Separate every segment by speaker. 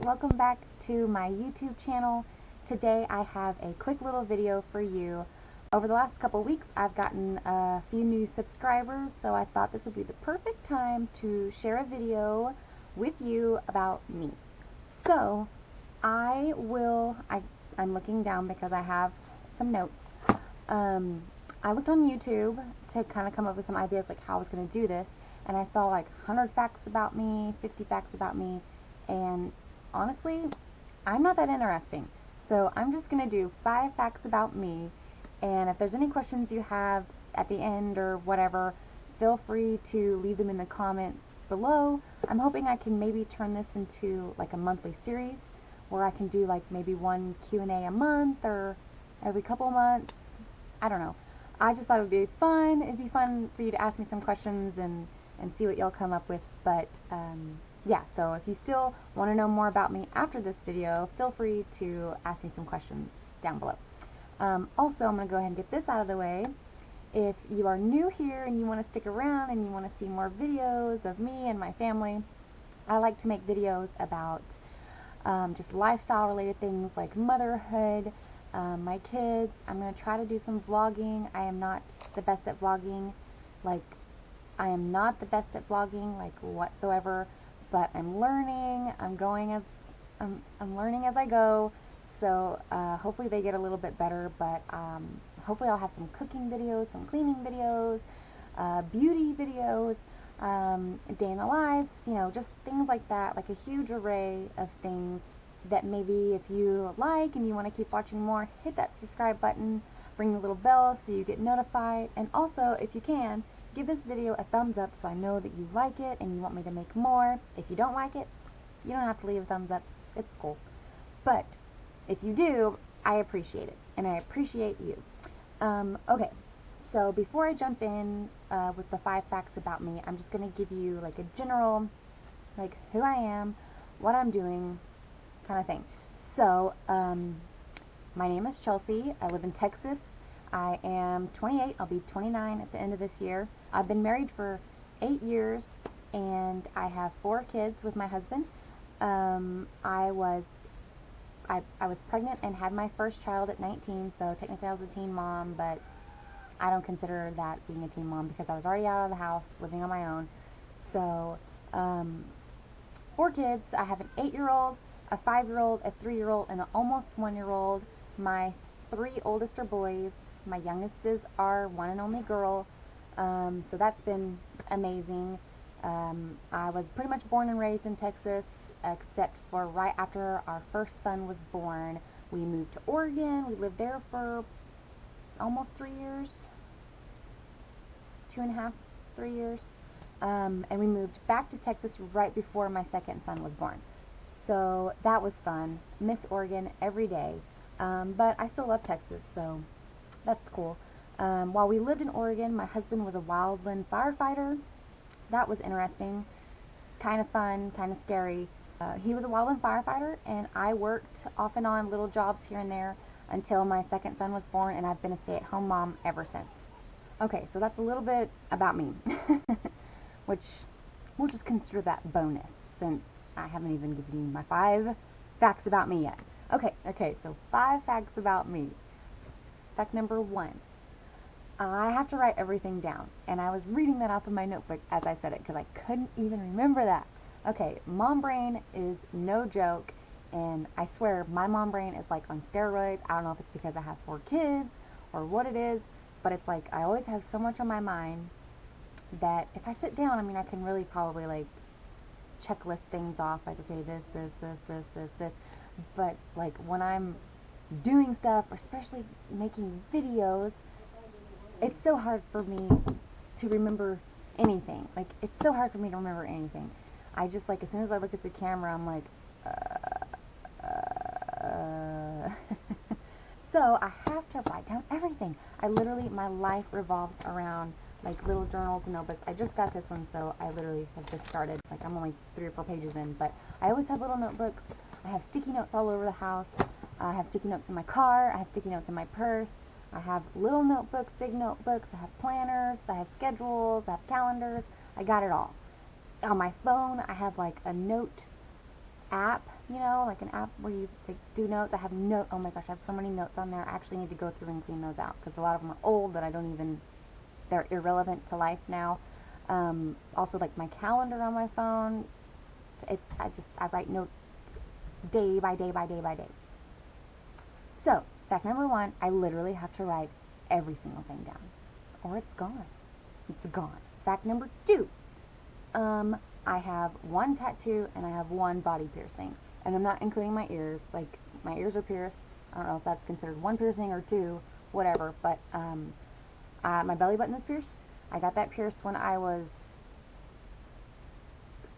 Speaker 1: welcome back to my YouTube channel. Today I have a quick little video for you. Over the last couple weeks I've gotten a few new subscribers, so I thought this would be the perfect time to share a video with you about me. So I'm looking down because I have some notes. I looked on YouTube to kind of come up with some ideas like how I was going to do this, and I saw like 100 facts about me, 50 facts about me, and honestly, I'm not that interesting. So I'm just going to do 5 facts about me, and if there's any questions you have at the end or whatever, feel free to leave them in the comments below. I'm hoping I can maybe turn this into like a monthly series where I can do like maybe one Q&A a month or every couple of months. I don't know. I just thought it would be fun. It'd be fun for you to ask me some questions and see what y'all come up with. But yeah, so if you still want to know more about me after this video, feel free to ask me some questions down below. Also, I'm going to go ahead and get this out of the way. If you are new here and you want to stick around and you want to see more videos of me and my family, I like to make videos about just lifestyle related things like motherhood, my kids. I'm going to try to do some vlogging. I am not the best at vlogging, like whatsoever, but I'm learning. I'm learning as I go, so hopefully they get a little bit better, but hopefully I'll have some cooking videos, some cleaning videos, beauty videos, day in the lives, you know, just things like that, like a huge array of things that maybe if you like and you want to keep watching more, hit that subscribe button, ring the little bell so you get notified, and also, if you can, give this video a thumbs up so I know that you like it and you want me to make more. If you don't like it, you don't have to leave a thumbs up. It's cool. But if you do, I appreciate it, and I appreciate you. Okay, so before I jump in with the 5 facts about me, I'm just going to give you like a general, like who I am, what I'm doing, kind of thing. So, my name is Chelsea. I live in Texas. I am 28. I'll be 29 at the end of this year. I've been married for 8 years, and I have 4 kids with my husband. I was pregnant and had my first child at 19, so technically I was a teen mom, but I don't consider that being a teen mom because I was already out of the house, living on my own. So, 4 kids. I have an 8-year-old, a 5-year-old, a 3-year-old, and an almost 1-year-old. My 3 oldest are boys. My youngest is our one and only girl. So that's been amazing. I was pretty much born and raised in Texas, except for right after our first son was born, we moved to Oregon. We lived there for almost 3 years, 2.5, 3 years. And we moved back to Texas right before my second son was born. So that was fun. Miss Oregon every day. But I still love Texas, so that's cool. While we lived in Oregon, my husband was a wildland firefighter. That was interesting. Kind of fun, kind of scary. He was a wildland firefighter, and I worked off and on little jobs here and there until my second son was born, and I've been a stay-at-home mom ever since. Okay, so that's a little bit about me, which we'll just consider that bonus since I haven't even given you my 5 facts about me yet. Okay, so 5 facts about me. Fact number 1. I have to write everything down, and I was reading that off of my notebook as I said it because I couldn't even remember that. Okay, mom brain is no joke, and I swear my mom brain is like on steroids. I don't know if it's because I have 4 kids or what it is, but it's like I always have so much on my mind that if I sit down, I mean, I can really probably like checklist things off, like, okay, this. But like when I'm doing stuff, or especially making videos, it's so hard for me to remember anything. Like, it's so hard for me to remember anything. I just, like, as soon as I look at the camera, I'm like, So I have to write down everything. I literally, my life revolves around like little journals and notebooks. I just got this one, so I literally have just started. Like, I'm only 3 or 4 pages in, but I always have little notebooks. I have sticky notes all over the house. I have sticky notes in my car. I have sticky notes in my purse. I have little notebooks, big notebooks. I have planners. I have schedules. I have calendars. I got it all. On my phone, I have like a note app, you know, like an app where you like do notes. I have note. Oh my gosh, I have so many notes on there. I actually need to go through and clean those out because a lot of them are old that I don't even. They're irrelevant to life now. Also, like my calendar on my phone. I write notes day by day by day by day. So fact number one, I literally have to write every single thing down, or it's gone. It's gone. Fact number two, I have one tattoo and I have one body piercing. And I'm not including my ears. Like, my ears are pierced. I don't know if that's considered one piercing or two, whatever. But my belly button is pierced. I got that pierced when I was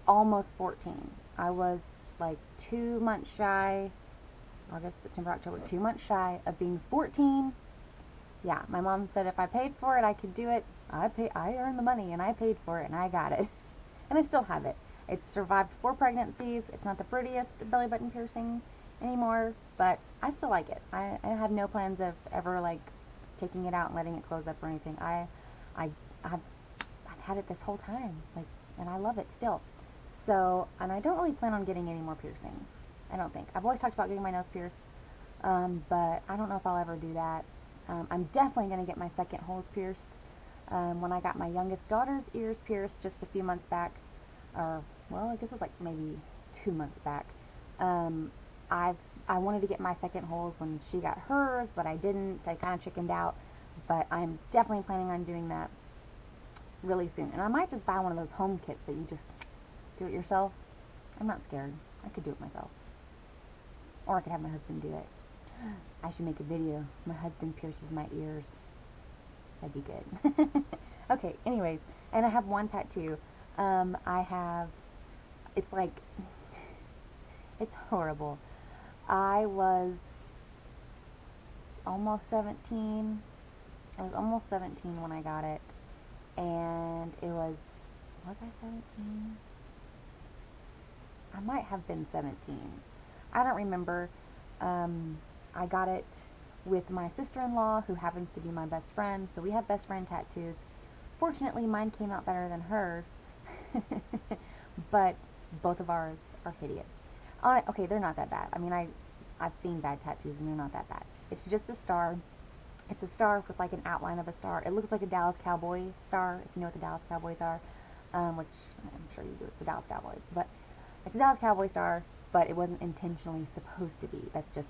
Speaker 1: almost 14. I was like 2 months shy, August, September, October, 2 months shy of being 14. Yeah, my mom said if I paid for it, I could do it. I earned the money and I paid for it and I got it. And I still have it. It's survived 4 pregnancies. It's not the prettiest belly button piercing anymore, but I still like it. I have no plans of ever like taking it out and letting it close up or anything. I've had it this whole time, like, and I love it still. So, and I don't really plan on getting any more piercings. I don't think. I've always talked about getting my nose pierced, but I don't know if I'll ever do that. I'm definitely going to get my second holes pierced. When I got my youngest daughter's ears pierced just a few months back, or, well, I guess it was like maybe 2 months back, I wanted to get my second holes when she got hers, but I didn't. I kind of chickened out, but I'm definitely planning on doing that really soon. And I might just buy one of those home kits that you just do it yourself. I'm not scared. I could do it myself. Or I could have my husband do it. I should make a video. My husband pierces my ears. That'd be good. Okay, anyways, and I have one tattoo. It's like, it's horrible. I was almost 17. I was almost 17 when I got it. And it was I 17? I might have been 17. I don't remember. I got it with my sister-in-law, who happens to be my best friend, so we have best friend tattoos. Fortunately, mine came out better than hers, but both of ours are hideous. Okay, they're not that bad. I mean, I've seen bad tattoos, and they're not that bad. It's just a star. It's a star with like an outline of a star. It looks like a Dallas Cowboy star, if you know what the Dallas Cowboys are, which I'm sure you do. It's the Dallas Cowboys, but it's a Dallas Cowboy star, but it wasn't intentionally supposed to be. That's just,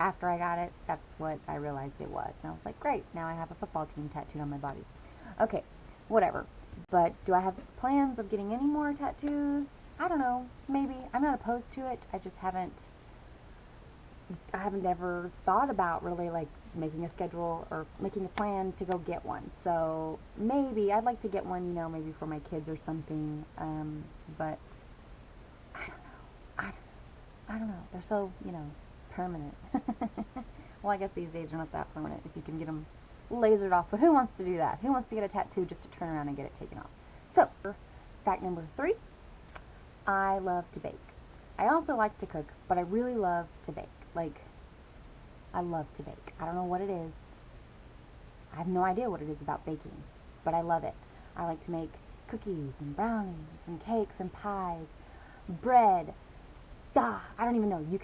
Speaker 1: after I got it, that's what I realized it was. And I was like, great, now I have a football team tattooed on my body. Okay, whatever. But do I have plans of getting any more tattoos? I don't know, maybe. I'm not opposed to it. I haven't ever thought about really like making a schedule or making a plan to go get one. So maybe I'd like to get one, you know, maybe for my kids or something. But I don't know. I don't know. They're so, you know, permanent. Well, I guess these days they're not that permanent if you can get them lasered off. But who wants to do that? Who wants to get a tattoo just to turn around and get it taken off? So, fact number 3, I love to bake. I also like to cook, but I really love to bake. Like, I love to bake. I don't know what it is. I have no idea what it is about baking, but I love it. I like to make cookies and brownies and cakes and pies, bread. I don't even know. You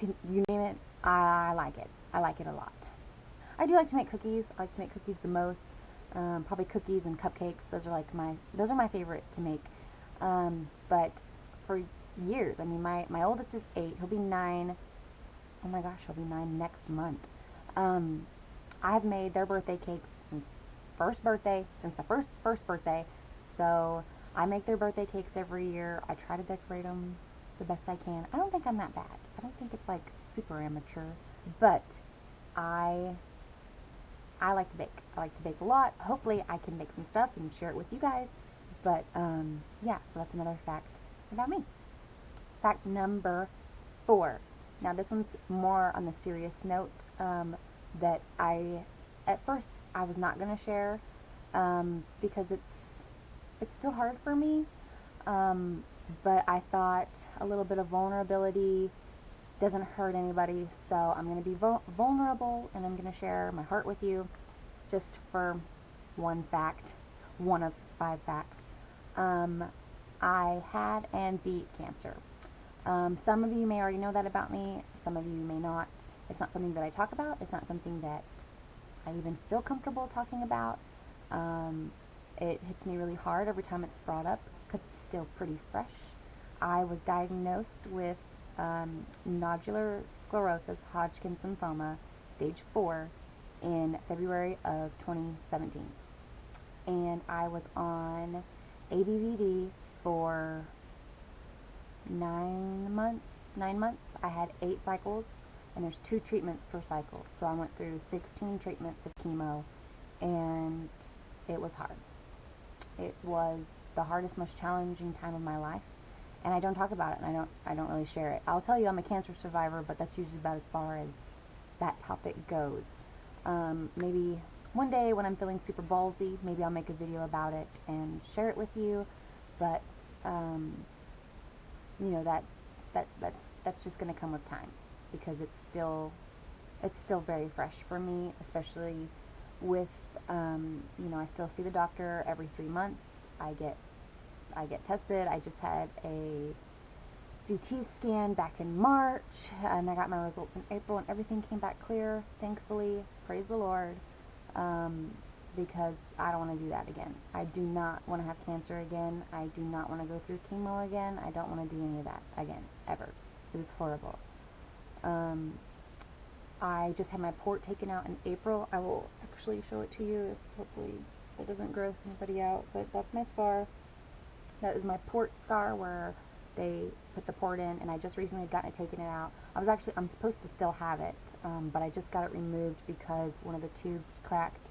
Speaker 1: name it, I like it. I like it a lot. I do like to make cookies. I like to make cookies the most. Probably cookies and cupcakes. Those are my favorite to make. But for years, I mean, my oldest is 8. He'll be 9. Oh my gosh, he'll be 9 next month. I've made their birthday cakes since the first birthday. So I make their birthday cakes every year. I try to decorate them the best I can. I don't think I'm that bad. I don't think it's like super amateur, but I like to bake. I like to bake a lot. Hopefully I can make some stuff and share it with you guys. But yeah, so that's another fact about me. Fact number 4. Now this one's more on the serious note, that at first I was not going to share, because it's still hard for me, but I thought a little bit of vulnerability doesn't hurt anybody, so I'm going to be vulnerable, and I'm going to share my heart with you, just for one fact, one of 5 facts. I had and beat cancer. Some of you may already know that about me. Some of you may not. It's not something that I talk about. It's not something that I even feel comfortable talking about. Um, it hits me really hard every time it's brought up because it's still pretty fresh. I was diagnosed with nodular sclerosis, Hodgkin's lymphoma, stage 4, in February of 2017. And I was on ABVD for 9 months. 9 months. I had 8 cycles, and there's 2 treatments per cycle. So I went through 16 treatments of chemo, and it was hard. It was the hardest, most challenging time of my life, and I don't talk about it, and I don't really share it. I'll tell you I'm a cancer survivor, but that's usually about as far as that topic goes. Maybe one day when I'm feeling super ballsy, maybe I'll make a video about it and share it with you, but you know, that's just going to come with time, because it's still very fresh for me, especially with you know, I still see the doctor every 3 months. I get tested. I just had a CT scan back in March, and I got my results in April, and everything came back clear, thankfully. Praise the Lord. Because I don't want to do that again. I do not want to have cancer again. I do not want to go through chemo again. I don't want to do any of that again, ever. It was horrible. I just had my port taken out in April. I will actually show it to you. Hopefully it doesn't gross anybody out, but that's my scar. That is my port scar where they put the port in, and I just recently gotten it taken out. I'm supposed to still have it, but I just got it removed because one of the tubes cracked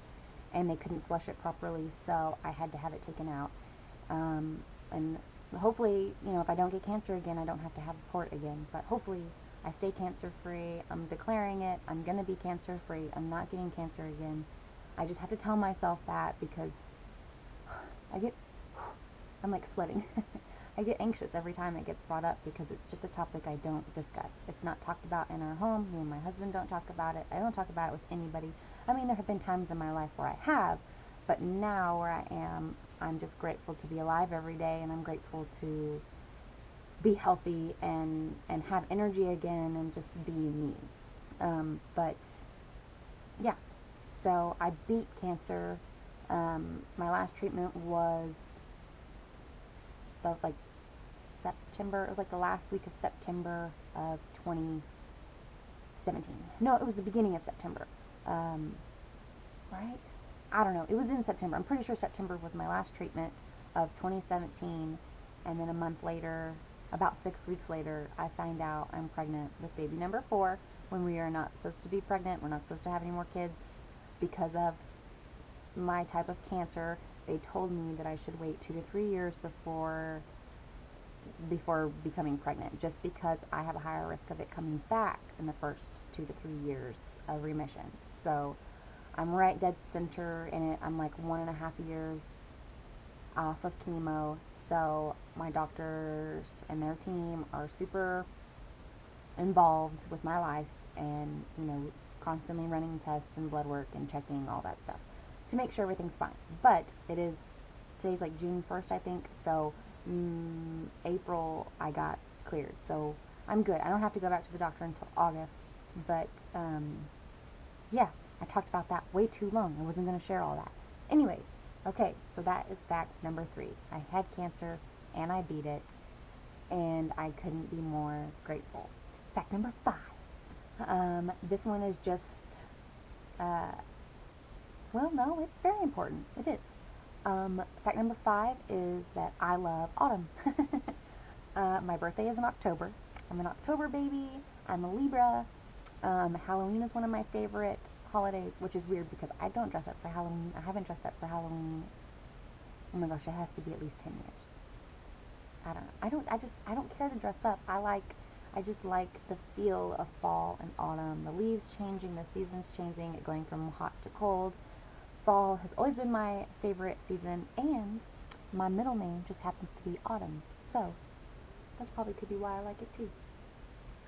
Speaker 1: and they couldn't flush it properly, so I had to have it taken out. And hopefully, you know, if I don't get cancer again, I don't have to have a port again, but hopefully I stay cancer free. I'm declaring it. I'm gonna be cancer free. I'm not getting cancer again. I just have to tell myself that, because I'm like sweating. I get anxious every time it gets brought up, because it's just a topic I don't discuss. It's not talked about in our home. Me and my husband don't talk about it. I don't talk about it with anybody. I mean, there have been times in my life where I have, but now where I am, I'm just grateful to be alive every day, and I'm grateful to be healthy and have energy again and just be me. But yeah, so I beat cancer. My last treatment was like September. It was like the last week of September of 2017. No, it was the beginning of September. Right? I don't know. It was in September. I'm pretty sure September was my last treatment of 2017. And then a month later, about 6 weeks later, I find out I'm pregnant with baby number 4, when we are not supposed to be pregnant. We're not supposed to have any more kids because of my type of cancer. They told me that I should wait 2 to 3 years before becoming pregnant, just because I have a higher risk of it coming back in the first 2 to 3 years of remission. So I'm right dead center in it. I'm like 1.5 years off of chemo. So my doctors and their team are super involved with my life, and, you know, constantly running tests and blood work and checking all that stuff to make sure everything's fine. But today's like June 1st, I think, so April I got cleared, so I'm good. I don't have to go back to the doctor until August, but yeah, I talked about that way too long. I wasn't going to share all that. Anyways, okay, so that is fact number 3. I had cancer, and I beat it, and I couldn't be more grateful. Fact number 5. This one is just, well, no, it's very important. It is. Fact number 5 is that I love autumn. My birthday is in October. I'm an October baby. I'm a Libra. Halloween is one of my favorite holidays, which is weird because I don't dress up for Halloween. I haven't dressed up for Halloween. Oh my gosh, it has to be at least 10 years. I don't know. I don't care to dress up. I just like the feel of fall and autumn. The leaves changing, the seasons changing, it going from hot to cold. Fall has always been my favorite season, and my middle name just happens to be Autumn. So that's probably could be why I like it too.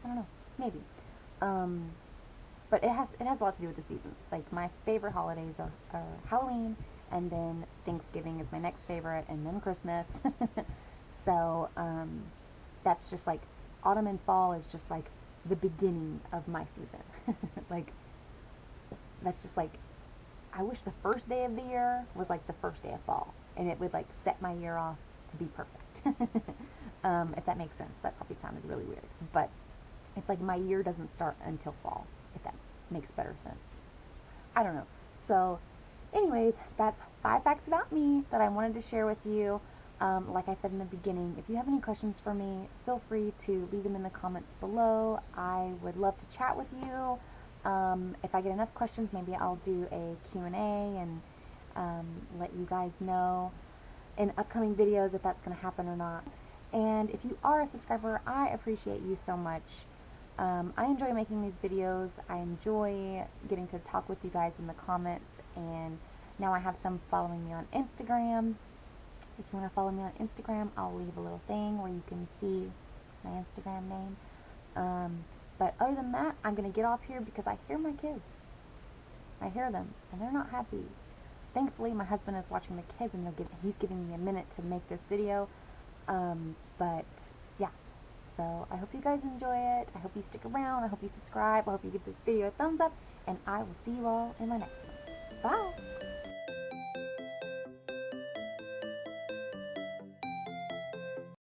Speaker 1: I don't know. Maybe. But it has a lot to do with the seasons. Like, my favorite holidays are Halloween, and then Thanksgiving is my next favorite, and then Christmas. So that's just like autumn and fall is just like the beginning of my season. Like, that's just like, I wish the first day of the year was like the first day of fall, and it would like set my year off to be perfect. If that makes sense. That probably sounded really weird, but it's like my year doesn't start until fall, if that makes better sense. I don't know. So, anyways, that's 5 facts about me that I wanted to share with you. Like I said in the beginning, if you have any questions for me, feel free to leave them in the comments below. I would love to chat with you. If I get enough questions, maybe I'll do a Q&A and let you guys know in upcoming videos if that's going to happen or not. And if you are a subscriber, I appreciate you so much. I enjoy making these videos. I enjoy getting to talk with you guys in the comments, and now I have some following me on Instagram. If you want to follow me on Instagram, I'll leave a little thing where you can see my Instagram name. But other than that, I'm going to get off here because I hear my kids. I hear them, and they're not happy. Thankfully, my husband is watching the kids, and he's giving me a minute to make this video. But yeah, so I hope you guys enjoy it. I hope you stick around. I hope you subscribe. I hope you give this video a thumbs up, and I will see you all in my next one. Bye!